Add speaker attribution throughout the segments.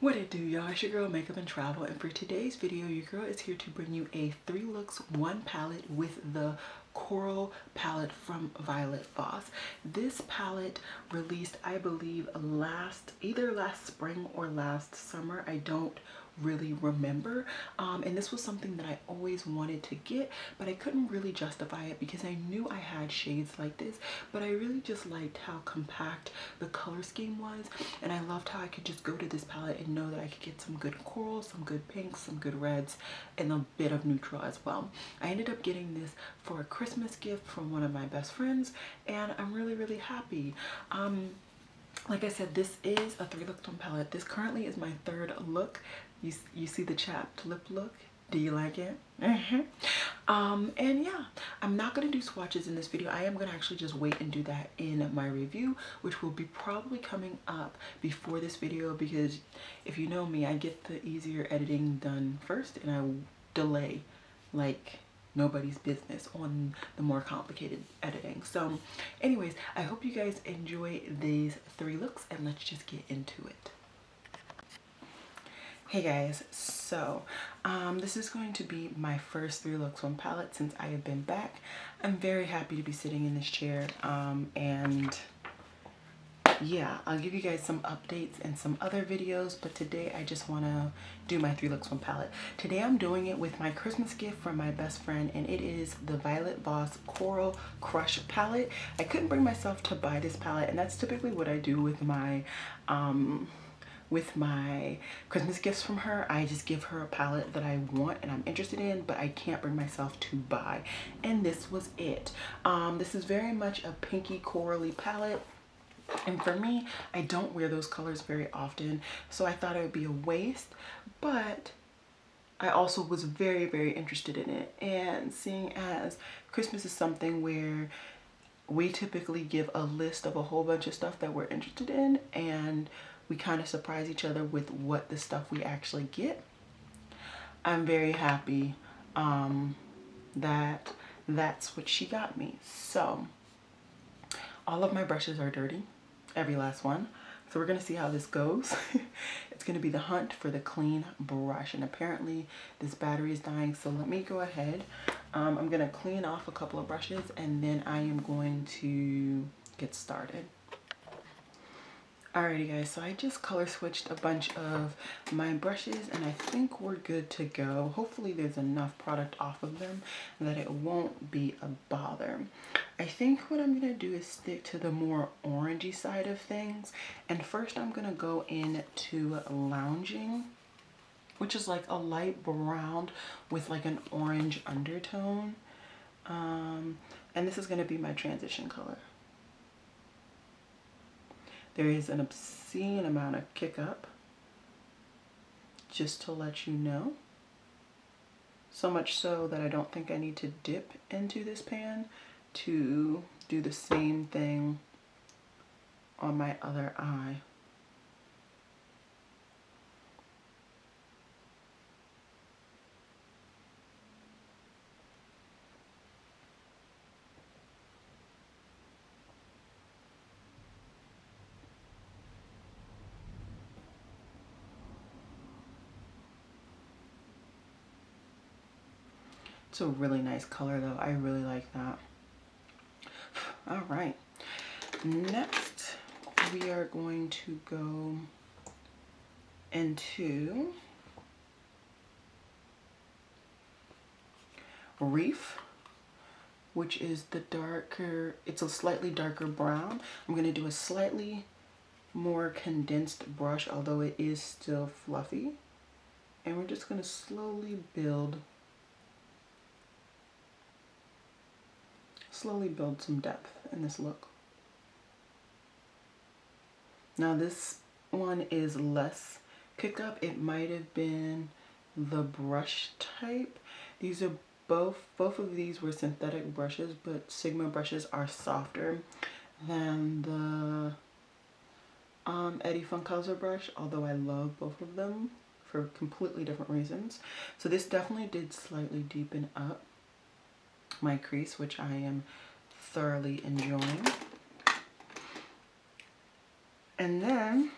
Speaker 1: What it do, y'all? It's your girl Makeup and Travel, and for today's video your girl is here to bring you a 3 looks 1 palette with the Coral palette from Voss. This palette released, I believe, either last spring or last summer. I don't really remember, and this was something that I always wanted to get, but I couldn't really justify it because I knew I had shades like this, but I really just liked how compact the color scheme was, and I loved how I could just go to this palette and know that I could get some good corals, some good pinks, some good reds, and a bit of neutral as well. I ended up getting this for a Christmas gift from one of my best friends, and I'm really happy. Like I said, this is a 3 look 1 palette. This currently is my 3rd look. You see the chapped lip look? Do you like it? And yeah, I'm not going to do swatches in this video. I am going to actually just wait and do that in my review, which will be probably coming up before this video, because if you know me, I get the easier editing done first and I delay like nobody's business on the more complicated editing. So anyways, I hope you guys enjoy these 3 looks, and let's just get into it. Hey guys, so this is going to be my first 3 looks 1 palette since I have been back. I'm very happy to be sitting in this chair, and yeah, I'll give you guys some updates and some other videos, but today I just want to do my 3 looks 1 palette. Today I'm doing it with my Christmas gift from my best friend, and it is the Voss Coral Crush palette. I couldn't bring myself to buy this palette, and that's typically what I do with my Christmas gifts from her. I just give her a palette that I want and I'm interested in, but I can't bring myself to buy, and this was it. This is very much a pinky corally palette, and for me, I don't wear those colors very often, so I thought it would be a waste, but I also was very interested in it. And seeing as Christmas is something where we typically give a list of a whole bunch of stuff that we're interested in, and we kind of surprise each other with what the stuff we actually get, I'm very happy that that's what she got me. So all of my brushes are dirty, every last one. So we're gonna see how this goes. It's gonna be the hunt for the clean brush, and apparently this battery is dying, so let me go ahead. I'm gonna clean off a couple of brushes and then I am going to get started. Alrighty guys, so I just color switched a bunch of my brushes and I think we're good to go. Hopefully there's enough product off of them that it won't be a bother. I think what I'm gonna do is stick to the more orangey side of things, and first I'm gonna go into Lounging, which is like a light brown with like an orange undertone, and this is gonna be my transition color. There is an obscene amount of kick up, just to let you know. So much so that I don't think I need to dip into this pan to do the same thing on my other eye. It's a really nice color though. I really like that. All right, next we are going to go into Reef, which is the darker, it's a slightly darker brown. I'm going to do a slightly more condensed brush, although it is still fluffy, and we're just going to slowly build some depth in this look. Now this one is less kick up. It might have been the brush type. These are both of these were synthetic brushes, but Sigma brushes are softer than the Eddie Funkhauser brush, although I love both of them for completely different reasons. So this definitely did slightly deepen up my crease, which I am thoroughly enjoying. And then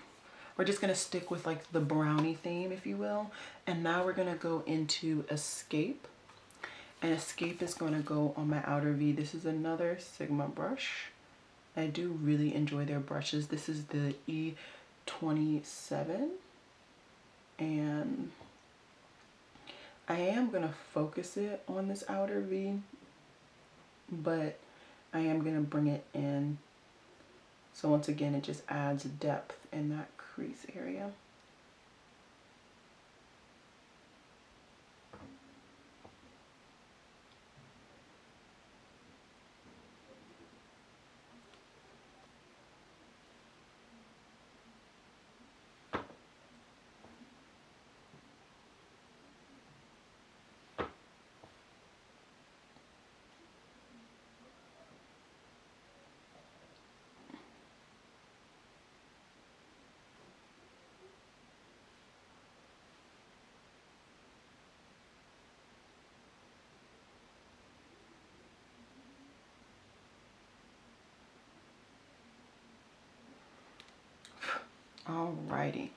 Speaker 1: we're just gonna stick with like the brownie theme, if you will. And now we're gonna go into Escape. And Escape is gonna go on my outer V. This is another Sigma brush. I do really enjoy their brushes. This is the E27. And I am gonna focus it on this outer V, but I am gonna bring it in. So once again, it just adds depth in that crease area. Alrighty,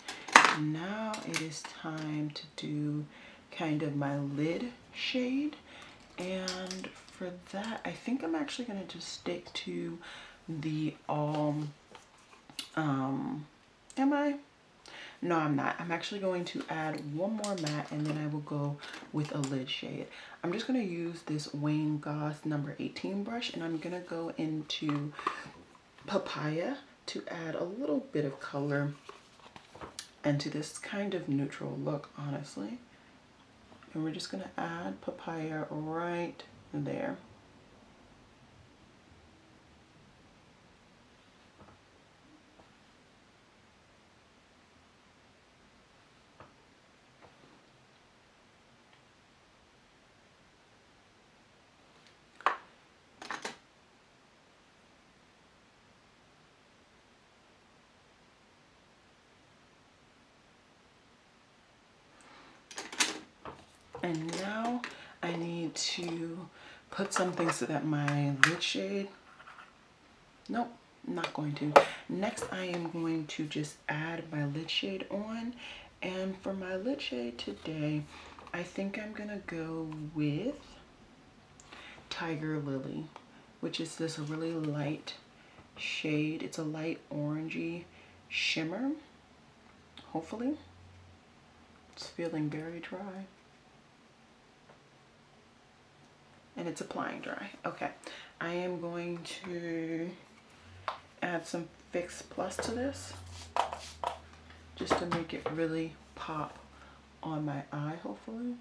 Speaker 1: now it is time to do kind of my lid shade. And for that, I think I'm actually gonna just stick to the am I? No, I'm not. I'm actually going to add one more matte and then I will go with a lid shade. I'm just gonna use this Wayne Goss number 18 brush and I'm gonna go into Papaya to add a little bit of color and to this kind of neutral look, honestly. And we're just gonna add Papaya right there. And now I need to put something so that my lid shade, nope, I'm not going to. Next I am going to just add my lid shade on. And for my lid shade today, I think I'm gonna go with Tiger Lily, which is this really light shade. It's a light orangey shimmer, hopefully. It's feeling very dry. And it's applying dry. Okay, I am going to add some Fix Plus to this just to make it really pop on my eye, hopefully.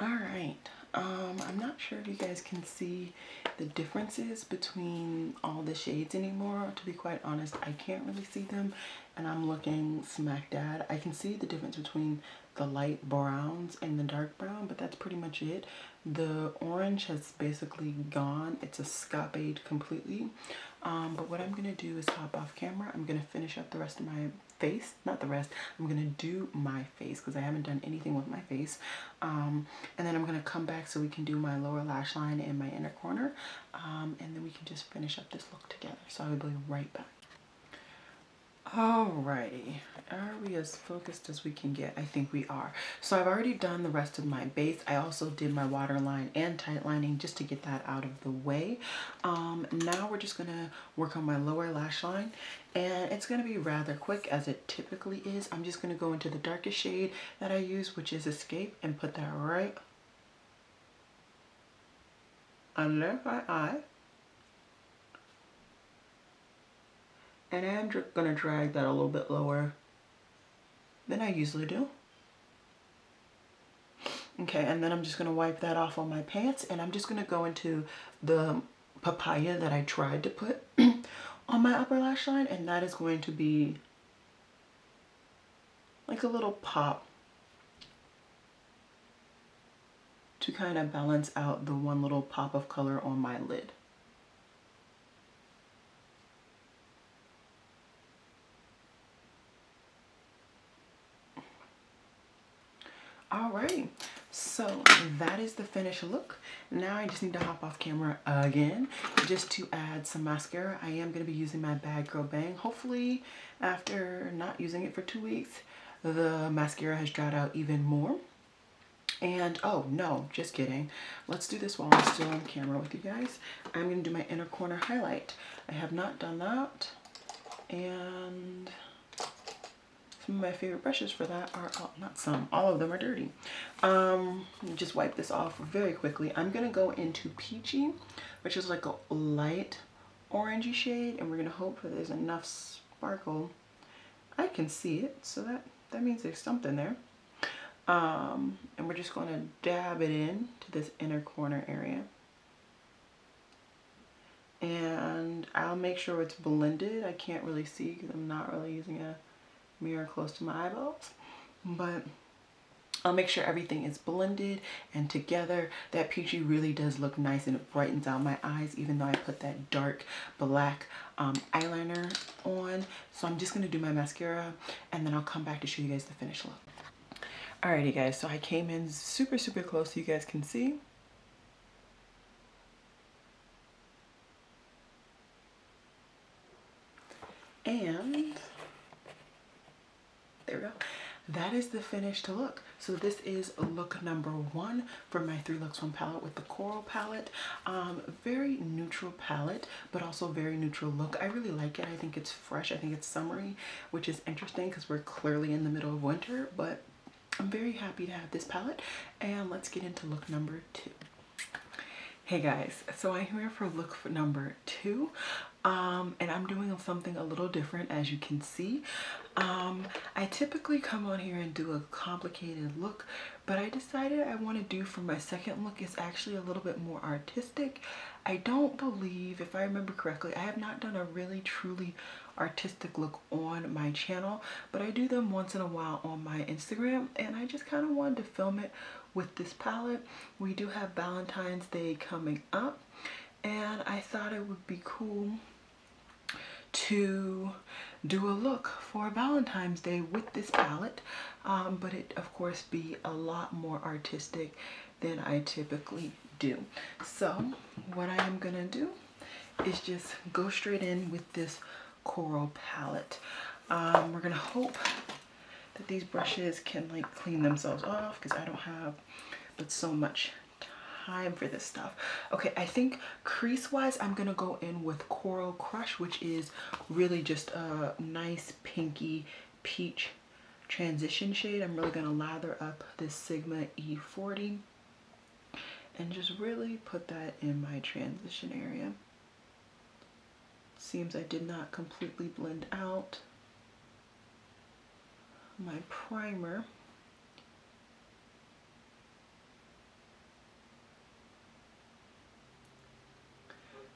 Speaker 1: All right, I'm not sure if you guys can see the differences between all the shades anymore. To be quite honest, I can't really see them and I'm looking smack dab. I can see the difference between the light browns and the dark brown, but that's pretty much it. The orange has basically gone. It's escaped completely. But what I'm gonna do is hop off camera. I'm gonna finish up the rest of my face, not the rest. I'm gonna do my face because I haven't done anything with my face. And then I'm gonna come back so we can do my lower lash line and my inner corner. And then we can just finish up this look together. So I will be right back. Alrighty, are we as focused as we can get? I think we are. So I've already done the rest of my base. I also did my waterline and tight lining just to get that out of the way. Now we're just gonna work on my lower lash line and it's gonna be rather quick as it typically is. I'm just gonna go into the darkest shade that I use, which is Escape, and put that right under my eye. And I'm just gonna drag that a little bit lower than I usually do. Okay, and then I'm just gonna wipe that off on my pants and I'm just gonna go into the Papaya that I tried to put on my upper lash line, and that is going to be like a little pop to kind of balance out the one little pop of color on my lid. Alright, so that is the finished look. Now I just need to hop off camera again just to add some mascara. I am going to be using my Bad Girl Bang. Hopefully after not using it for 2 weeks, the mascara has dried out even more. And oh no, just kidding. Let's do this while I'm still on camera with you guys. I'm going to do my inner corner highlight. I have not done that. And some of my favorite brushes for that are, not some, all of them are dirty. Just wipe this off very quickly. I'm going to go into Peachy, which is like a light orangey shade. And we're going to hope that there's enough sparkle. I can see it, so that means there's something there. And we're just going to dab it in to this inner corner area. And I'll make sure it's blended. I can't really see because I'm not really using a mirror close to my eyeballs, but I'll make sure everything is blended and together. That peachy really does look nice and it brightens out my eyes, even though I put that dark black eyeliner on. So I'm just going to do my mascara and then I'll come back to show you guys the finished look. Alrighty guys, so I came in super close so you guys can see. And there we go. That is the finished look. So this is look number 1 for my 3 Looks 1 palette with the coral palette. Very neutral palette, but also very neutral look. I really like it. I think it's fresh. I think it's summery, which is interesting because we're clearly in the middle of winter, but I'm very happy to have this palette. And let's get into look number 2. Hey guys, so I'm here for look number 2. And I'm doing something a little different, as you can see. I typically come on here and do a complicated look, but I decided I want to do for my second look is actually a little bit more artistic. I don't believe, if I remember correctly, I have not done a really truly artistic look on my channel, but I do them once in a while on my Instagram, and I just kind of wanted to film it with this palette. We do have Valentine's Day coming up, and I thought it would be cool to do a look for Valentine's Day with this palette, but it of course be a lot more artistic than I typically do. So what I am gonna do is just go straight in with this coral palette. We're gonna hope that these brushes can like clean themselves off because I don't have but so much time for this stuff. Okay, I think crease wise I'm gonna go in with Coral Crush, which is really just a nice pinky peach transition shade. I'm really gonna lather up this Sigma E40 and just really put that in my transition area. Seems I did not completely blend out my primer.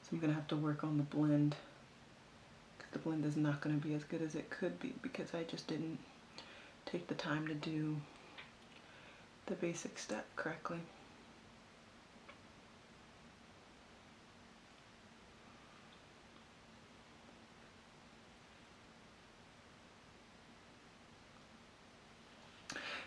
Speaker 1: So I'm gonna have to work on the blend because the blend is not gonna be as good as it could be because I just didn't take the time to do the basic step correctly.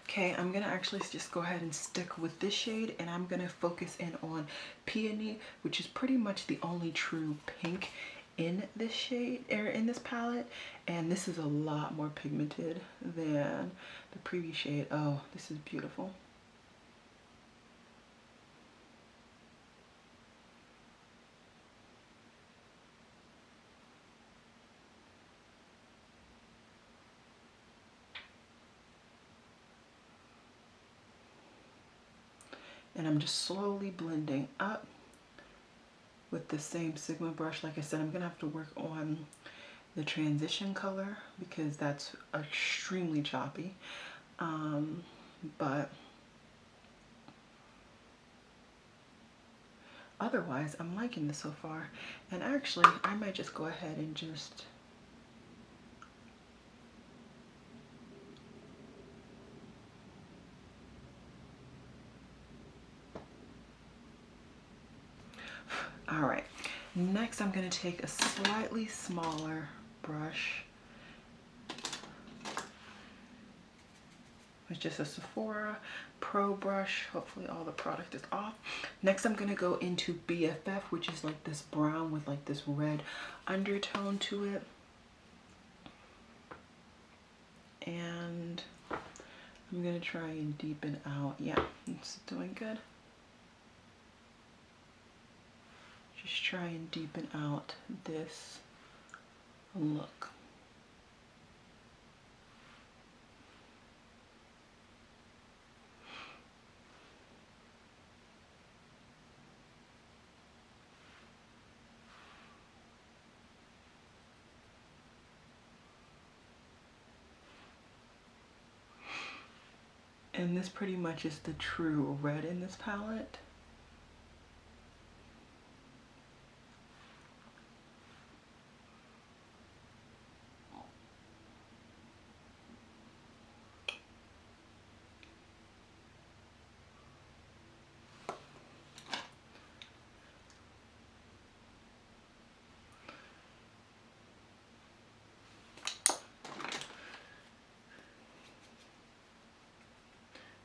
Speaker 1: Okay, I'm gonna actually just go ahead and stick with this shade, and I'm gonna focus in on Peony, which is pretty much the only true pink in this shade, or in this palette, and this is a lot more pigmented than the previous shade. Oh, this is beautiful. And I'm just slowly blending up with the same Sigma brush. Like I said, I'm gonna have to work on the transition color because that's extremely choppy. But otherwise, I'm liking this so far. And actually, I might just go ahead and just all right, next I'm going to take a slightly smaller brush. It's just a Sephora Pro brush. Hopefully all the product is off. Next, I'm gonna go into BFF, which is like this brown with like this red undertone to it. And I'm gonna try and deepen out. Yeah, it's doing good. Just try and deepen out this look. And this pretty much is the true red in this palette.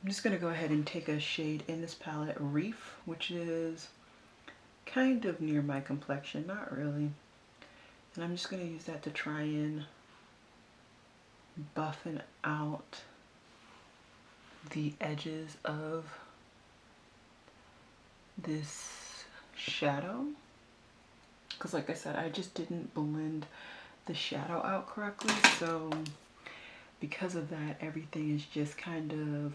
Speaker 1: I'm just gonna go ahead and take a shade in this palette, Reef, which is kind of near my complexion, not really. And I'm just gonna use that to try and buffen out the edges of this shadow. Because like I said, I just didn't blend the shadow out correctly. So because of that, everything is just kind of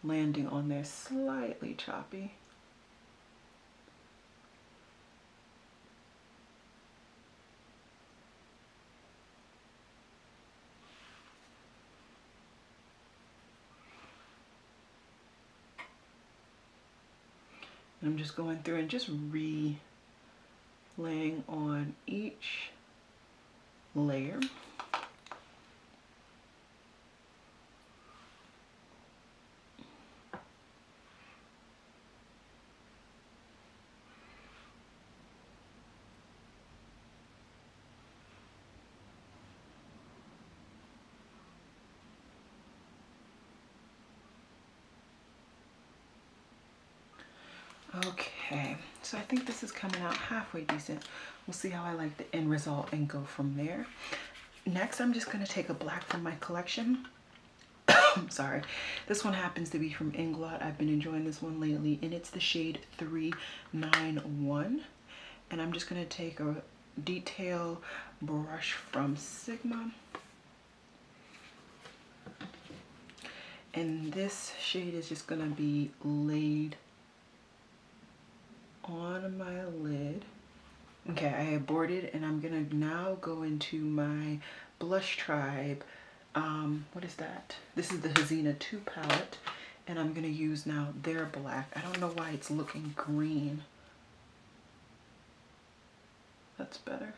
Speaker 1: landing on there slightly choppy. I'm just going through and just laying on each layer. Okay, so I think this is coming out halfway decent. We'll see how I like the end result and go from there. Next, I'm just going to take a black from my collection. Sorry, this one happens to be from Inglot. I've been enjoying this one lately, and it's the shade 391. And I'm just going to take a detail brush from Sigma. And this shade is just going to be laid on my lid. Okay, I aborted, and I'm gonna now go into my Blush Tribe. What is that? This is the Hazina 2 palette, and I'm gonna use now their black. I don't know why it's looking green. That's better.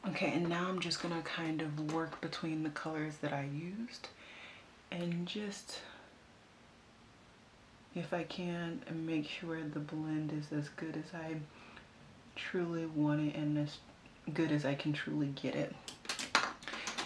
Speaker 1: Okay, and now I'm just gonna kind of work between the colors that I used and just, if I can, make sure the blend is as good as I truly want it and as good as I can truly get it.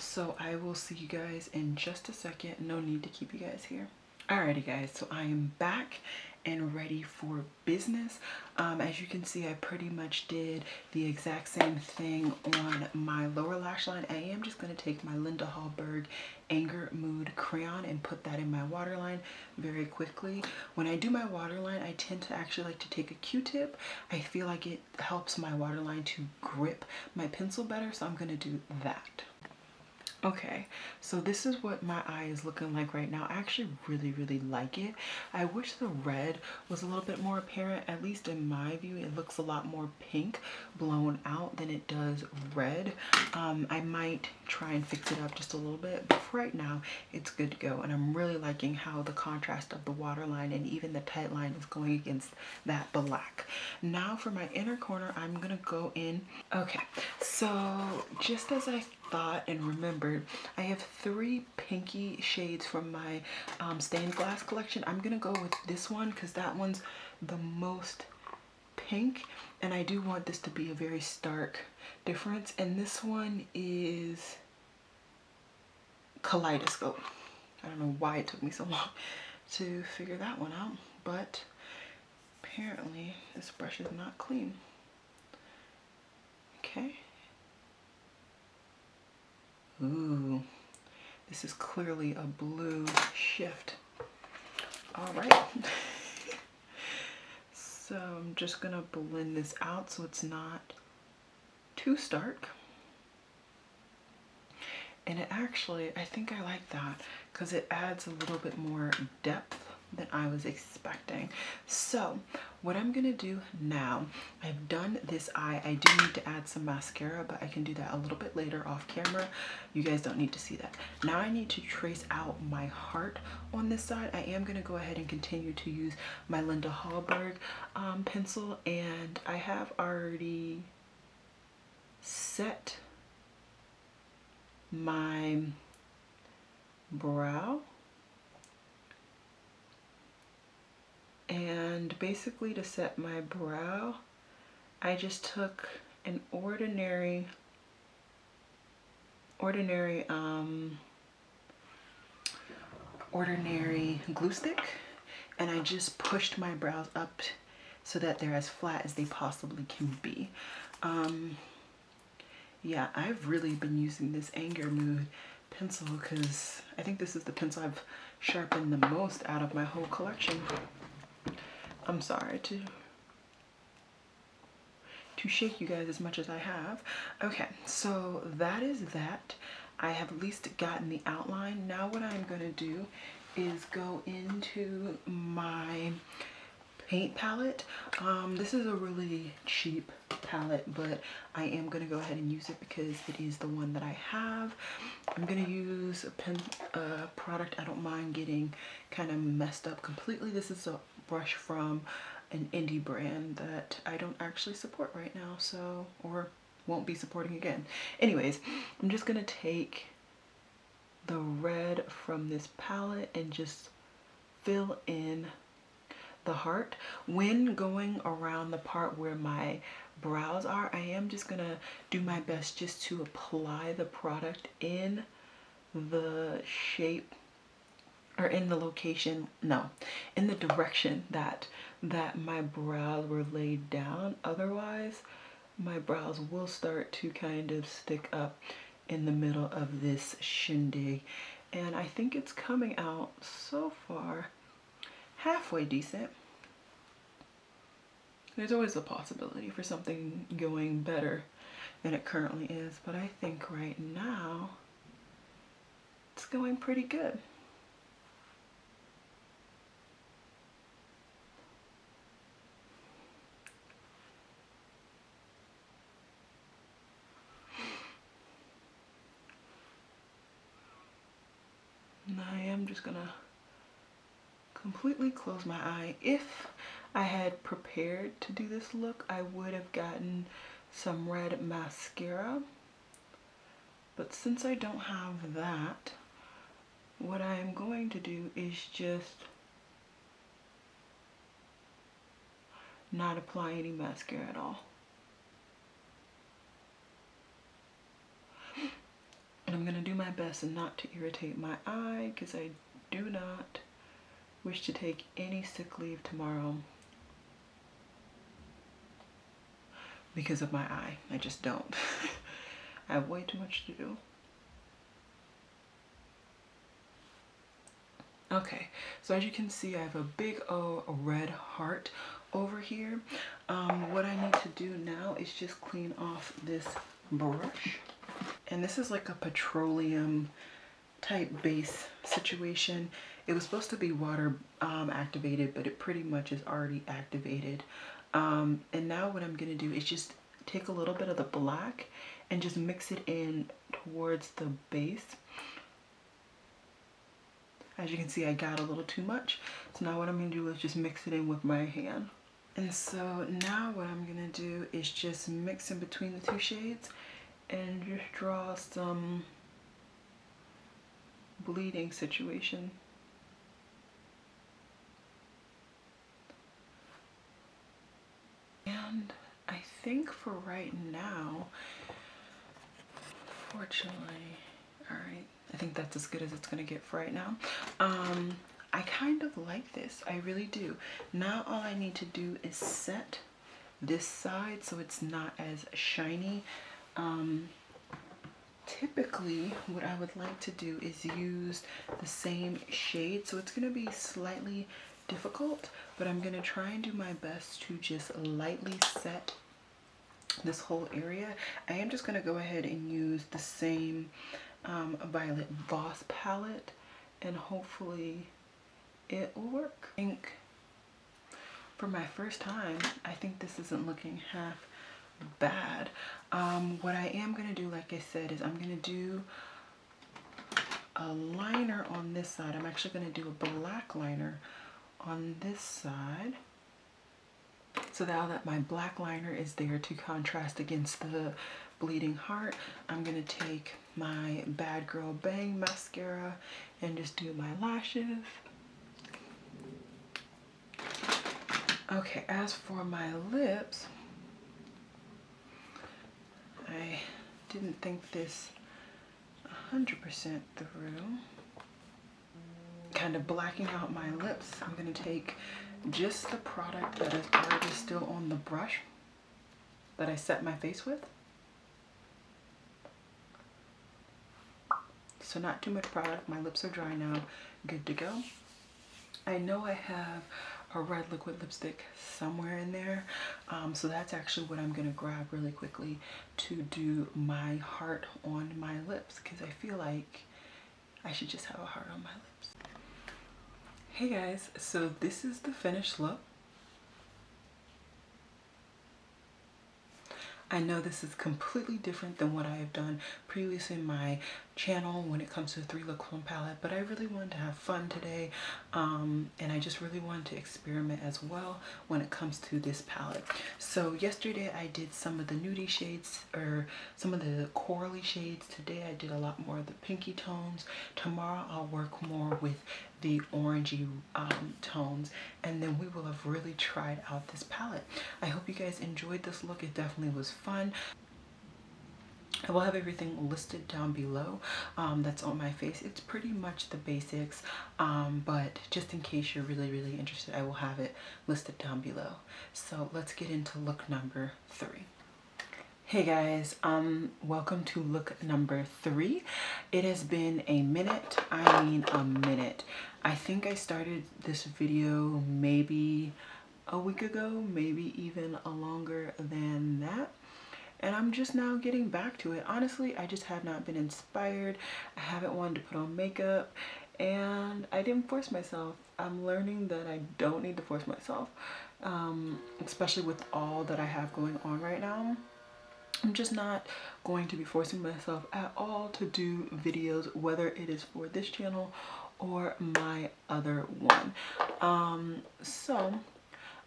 Speaker 1: So I will see you guys in just a second. No need to keep you guys here. Alrighty guys, so I am back and ready for business. As you can see, I pretty much did the exact same thing on my lower lash line. I am just going to take my Linda Hallberg Anger Mood crayon and put that in my waterline very quickly. When I do my waterline, I tend to actually like to take a Q-tip. I feel like it helps my waterline to grip my pencil better, so I'm going to do that. Okay, so this is what my eye is looking like right now. I actually really like it. I wish the red was a little bit more apparent. At least in my view, it looks a lot more pink blown out than it does red. I might try and fix it up just a little bit, but for right now it's good to go. And I'm really liking how the contrast of the waterline and even the tight line is going against that black. Now for my inner corner, I'm gonna go in. Okay, so just as I thought and remembered, I have 3 pinky shades from my stained glass collection. I'm gonna go with this one because that one's the most pink, and I do want this to be a very stark difference. And this one is Kaleidoscope. I don't know why it took me so long to figure that one out, but apparently this brush is not clean. Okay. Ooh, this is clearly a blue shift. All right. So I'm just gonna blend this out so it's not too stark. And it actually, I think I like that because it adds a little bit more depth than I was expecting. So what I'm gonna do now, I've done this eye. I do need to add some mascara, but I can do that a little bit later off camera. You guys don't need to see that. Now I need to trace out my heart on this side. I am gonna go ahead and continue to use my Linda Hallberg pencil, and I have already set my brow. And basically to set my brow, I just took an ordinary glue stick, and I just pushed my brows up so that they're as flat as they possibly can be. Yeah, I've really been using this Anger Mood pencil because I think this is the pencil I've sharpened the most out of my whole collection. I'm sorry to shake you guys as much as I have. Okay, so that is that. I have at least gotten the outline. Now what I'm gonna do is go into my paint palette. This is a really cheap palette, but I am gonna go ahead and use it because it is the one that I have. I'm gonna use a product I don't mind getting kind of messed up completely. This is a brush from an indie brand that I don't actually support right now, so, or won't be supporting again. Anyways, I'm just gonna take the red from this palette and just fill in the heart. When going around the part where my brows are, I am just gonna do my best just to apply the product in the shape, or in the location, no, in the direction that my brows were laid down. Otherwise, my brows will start to kind of stick up in the middle of this shindig. And I think it's coming out so far halfway decent. There's always a possibility for something going better than it currently is, but I think right now it's going pretty good. And I am just gonna completely close my eye. If I had prepared to do this look, I would have gotten some red mascara. But since I don't have that, what I am going to do is just not apply any mascara at all. And I'm gonna do my best not to irritate my eye because I do not wish to take any sick leave tomorrow because of my eye. I just don't. I have way too much to do. Okay, so as you can see, I have a big O red heart over here. What I need to do now is just clean off this brush. And this is like a petroleum type base situation. It was supposed to be water activated, but it pretty much is already activated. And now what I'm gonna do is just take a little bit of the black and just mix it in towards the base. As you can see, I got a little too much. So now what I'm gonna do is just mix it in with my hand. And so now what I'm gonna do is just mix in between the two shades and just draw some bleeding situation. And I think for right now, fortunately, all right, I think that's as good as it's gonna get for right now. I kind of like this, I really do. Now all I need to do is set this side so it's not as shiny. Typically what I would like to do is use the same shade, so it's gonna be slightly difficult, but I'm gonna try and do my best to just lightly set this whole area. I am just gonna go ahead and use the same Violet Voss palette, and hopefully it will work. I think for my first time, I think this isn't looking half bad. What I am gonna do, like I said, is I'm gonna do a liner on this side. I'm actually gonna do a black liner on this side, so now that my black liner is there to contrast against the bleeding heart, I'm gonna take my Bad Girl Bang mascara and just do my lashes. Okay, as for my lips, I didn't think this 100% through. Kind of blacking out my lips, I'm gonna take just the product that is already still on the brush that I set my face with. So not too much product, my lips are dry now, good to go. I know I have a red liquid lipstick somewhere in there, so that's actually what I'm gonna grab really quickly to do my heart on my lips, because I feel like I should just have a heart on my lips. Hey guys, so this is the finished look. I know this is completely different than what I have done previously in my channel when it comes to a 3-look one palette, but I really wanted to have fun today, and I just really wanted to experiment as well when it comes to this palette. So yesterday I did some of the nudie shades, or some of the corally shades. Today I did a lot more of the pinky tones. Tomorrow I'll work more with the orangey tones, and then we will have really tried out this palette. I hope you guys enjoyed this look. It definitely was fun. I will have everything listed down below that's on my face. It's pretty much the basics, but just in case you're really interested, I will have it listed down below. So let's get into look number 3. Hey guys, welcome to look number 3. It has been a minute, I mean a minute. I think I started this video maybe a week ago, maybe even longer than that. And I'm just now getting back to it. Honestly, I just have not been inspired. I haven't wanted to put on makeup, and I didn't force myself. I'm learning that I don't need to force myself, especially with all that I have going on right now. I'm just not going to be forcing myself at all to do videos, whether it is for this channel or my other one. So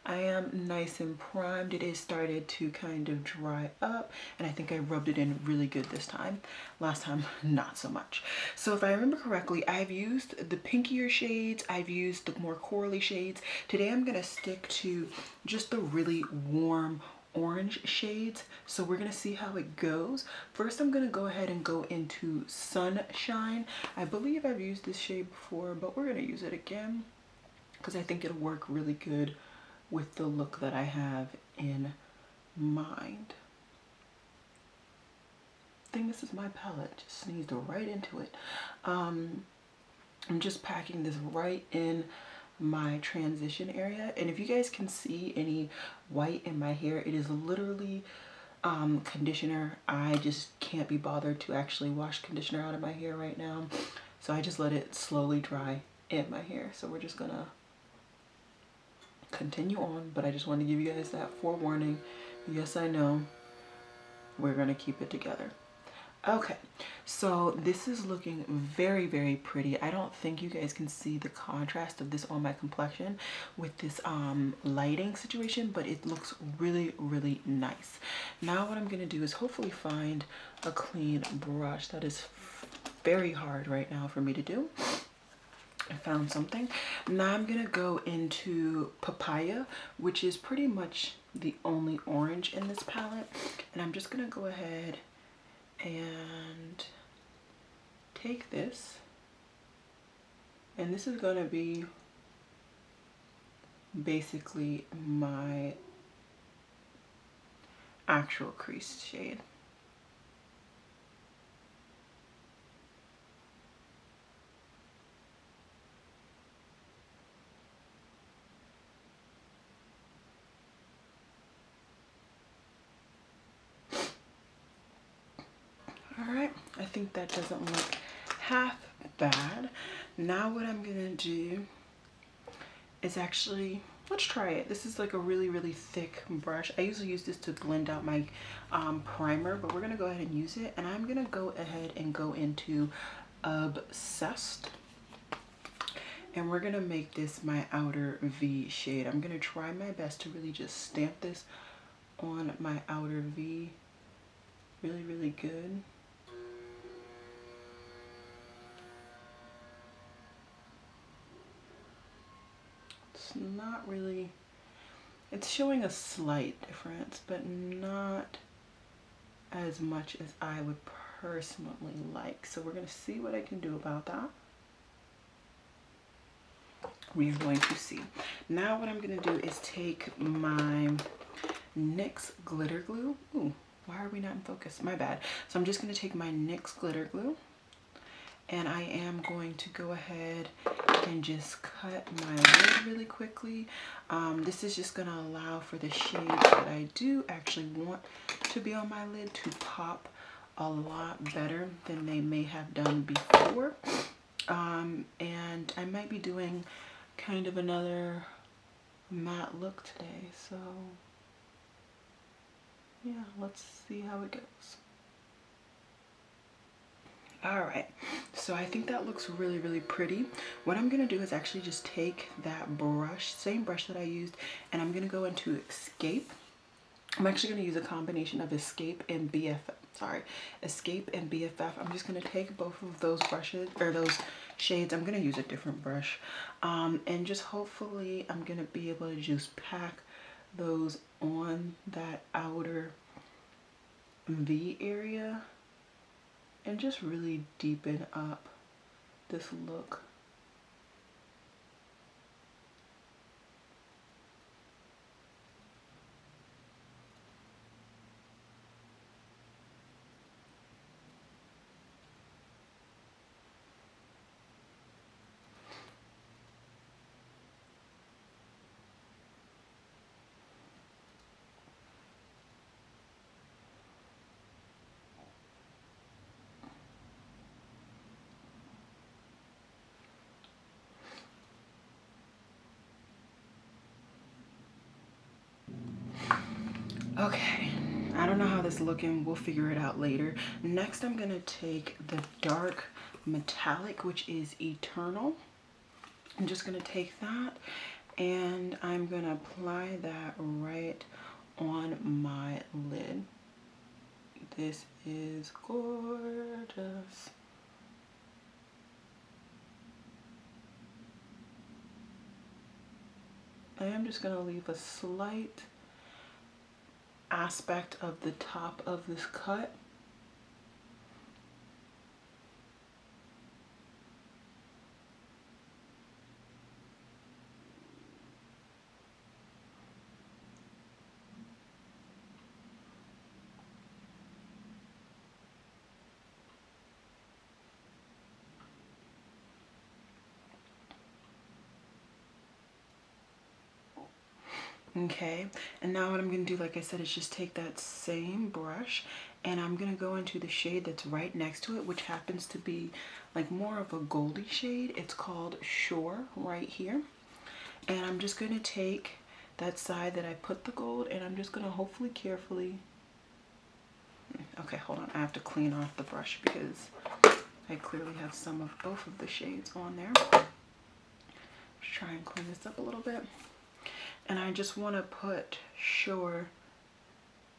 Speaker 1: I am nice and primed. It has started to kind of dry up, and I think I rubbed it in really good this time. Last time, not so much. So if I remember correctly, I've used the pinkier shades, I've used the more corally shades. Today I'm gonna stick to just the really warm orange shades, so we're gonna see how it goes. First, I'm gonna go ahead and go into Sunshine. I believe I've used this shade before, but we're gonna use it again because I think it'll work really good with the look that I have in mind. I think this is my palette, just sneezed right into it. I'm just packing this right in my transition area, and if you guys can see any white in my hair, it is literally conditioner. I just can't be bothered to actually wash conditioner out of my hair right now. So I just let it slowly dry in my hair. So we're just gonna continue on, but I just want to give you guys that forewarning. Yes, I know we're gonna keep it together. Okay, so this is looking very, very pretty. I don't think you guys can see the contrast of this on my complexion with this lighting situation, but it looks really, really nice. Now what I'm gonna do is hopefully find a clean brush. That is very hard right now for me to do. I found something. Now I'm gonna go into Papaya, which is pretty much the only orange in this palette, and I'm just gonna go ahead and take this, and this is going to be basically my actual crease shade. Alright, I think that doesn't look half bad. Now what I'm gonna do is actually, let's try it. This is like a really, really thick brush. I usually use this to blend out my primer, but we're gonna go ahead and use it. And I'm gonna go ahead and go into Obsessed. And we're gonna make this my outer V shade. I'm gonna try my best to really just stamp this on my outer V really, really good. It's not really, it's showing a slight difference, but not as much as I would personally like. So we're gonna see what I can do about that. We are going to see. Now what I'm gonna do is take my NYX glitter glue. Ooh, why are we not in focus? My bad. So I'm just gonna take my NYX glitter glue, and I am going to go ahead and just cut my lid really quickly. This is just gonna allow for the shades that I do actually want to be on my lid to pop a lot better than they may have done before. And I might be doing kind of another matte look today, so yeah, let's see how it goes. All right, so I think that looks really, really pretty. What I'm gonna do is actually just take that brush, same brush that I used, and I'm gonna go into Escape. I'm actually gonna use a combination of Escape and Escape and BFF. I'm just gonna take both of those brushes, or those shades. I'm gonna use a different brush. And just hopefully I'm gonna be able to just pack those on that outer V area and just really deepen up this look. Okay, I don't know how this is looking. We'll figure it out later. Next, I'm gonna take the dark metallic, which is Eternal. I'm just gonna take that and I'm gonna apply that right on my lid. This is gorgeous. I am just gonna leave a slight aspect of the top of this cut. Okay, and now what I'm going to do, like I said, is just take that same brush and I'm going to go into the shade that's right next to it, which happens to be like more of a goldy shade. It's called Shore right here. And I'm just going to take that side that I put the gold and I'm just going to hopefully carefully, okay, hold on, I have to clean off the brush because I clearly have some of both of the shades on there. Just try and clean this up a little bit. And I just want to put Shore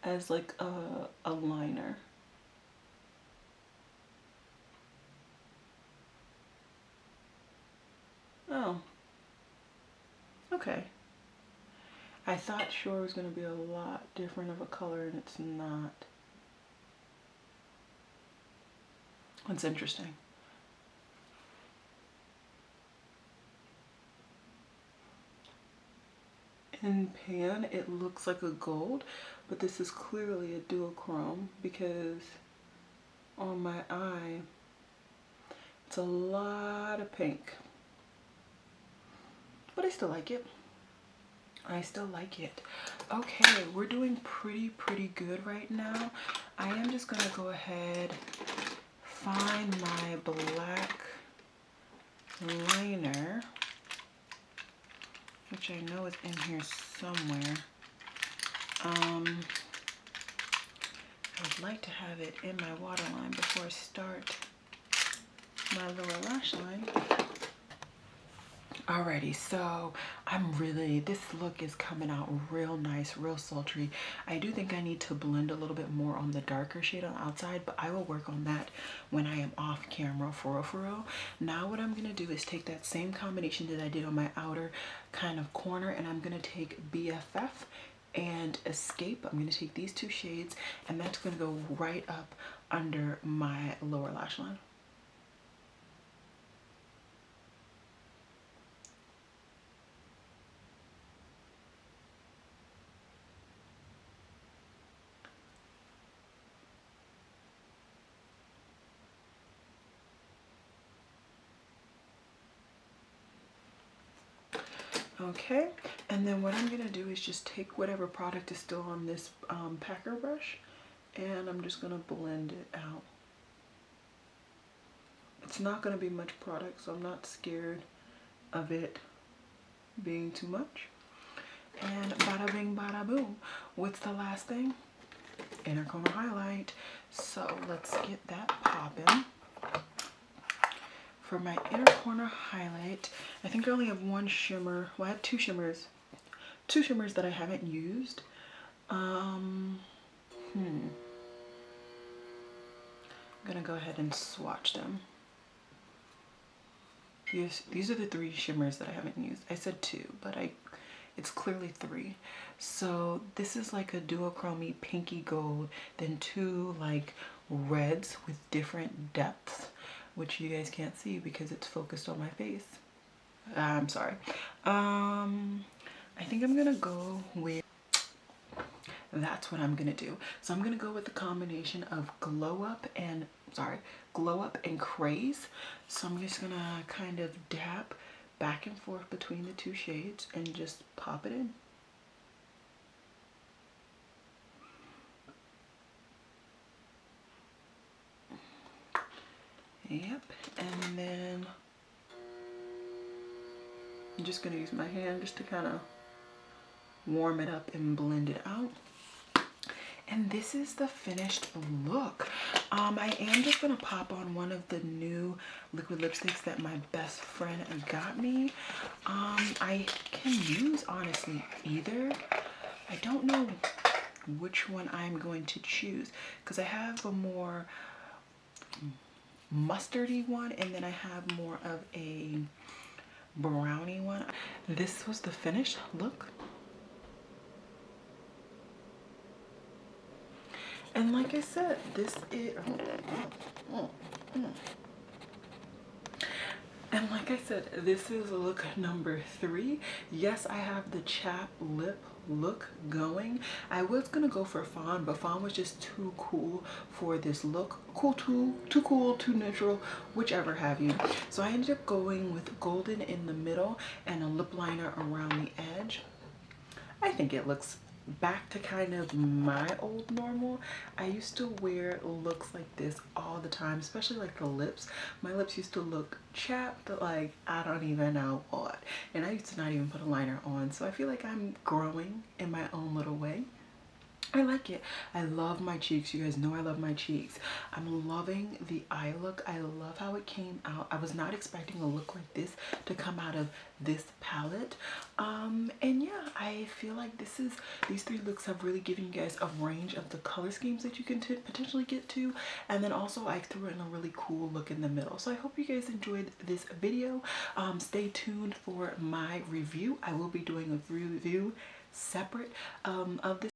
Speaker 1: as like a liner. Oh, okay. I thought Shore was going to be a lot different of a color and it's not. That's interesting. In pan, it looks like a gold, but this is clearly a duochrome because on my eye, it's a lot of pink. But I still like it. I still like it. Okay, we're doing pretty good right now. I am just gonna go ahead, find my black liner, which I know is in here somewhere. I would like to have it in my waterline before I start my lower lash line. Alrighty, so this look is coming out real nice, real sultry. I do think I need to blend a little bit more on the darker shade on the outside, but I will work on that when I am off camera for real. Now what I'm gonna do is take that same combination that I did on my outer kind of corner and I'm gonna take BFF and Escape. I'm gonna take these two shades and that's gonna go right up under my lower lash line. Okay, and then what I'm gonna do is just take whatever product is still on this packer brush and I'm just gonna blend it out. It's not gonna be much product, so I'm not scared of it being too much. And bada bing, bada boom. What's the last thing? Inner corner highlight. So let's get that popping. For my inner corner highlight, I think I only have one shimmer. Well, I have two shimmers that I haven't used. I'm gonna go ahead and swatch them. These are the three shimmers that I haven't used. I said two, but it's clearly three. So this is like a duochrome pinky gold, then two like reds with different depths, which you guys can't see because it's focused on my face. I'm sorry. I think I'm gonna go with, that's what I'm gonna do. So I'm gonna go with the combination of Glow Up and Craze. So I'm just gonna kind of dab back and forth between the two shades and just pop it in. Yep, and then I'm just gonna use my hand just to kind of warm it up and blend it out. And this is the finished look. I am just gonna pop on one of the new liquid lipsticks that my best friend got me. I can use honestly either. I don't know which one I'm going to choose because I have a more mustardy one and then I have more of a brownie one. This was the finished look. And like I said, this is, and like I said, this is look number 3. Yes, I have the chap lip look going. I was gonna go for fawn, but fawn was just too cool for this look. Too cool, too neutral, whichever have you. So I ended up going with golden in the middle and a lip liner around the edge. I think it looks back to kind of my old normal. I used to wear looks like this all the time, especially like the lips. My lips used to look chapped like I don't even know what, and I used to not even put a liner on. So I feel like I'm growing in my own little way. I like it. I love my cheeks. You guys know I love my cheeks. I'm loving the eye look. I love how it came out. I was not expecting a look like this to come out of this palette. And yeah, I feel like these three looks have really given you guys a range of the color schemes that you can potentially get to. And then also I threw in a really cool look in the middle. So I hope you guys enjoyed this video. Stay tuned for my review. I will be doing a review separate of this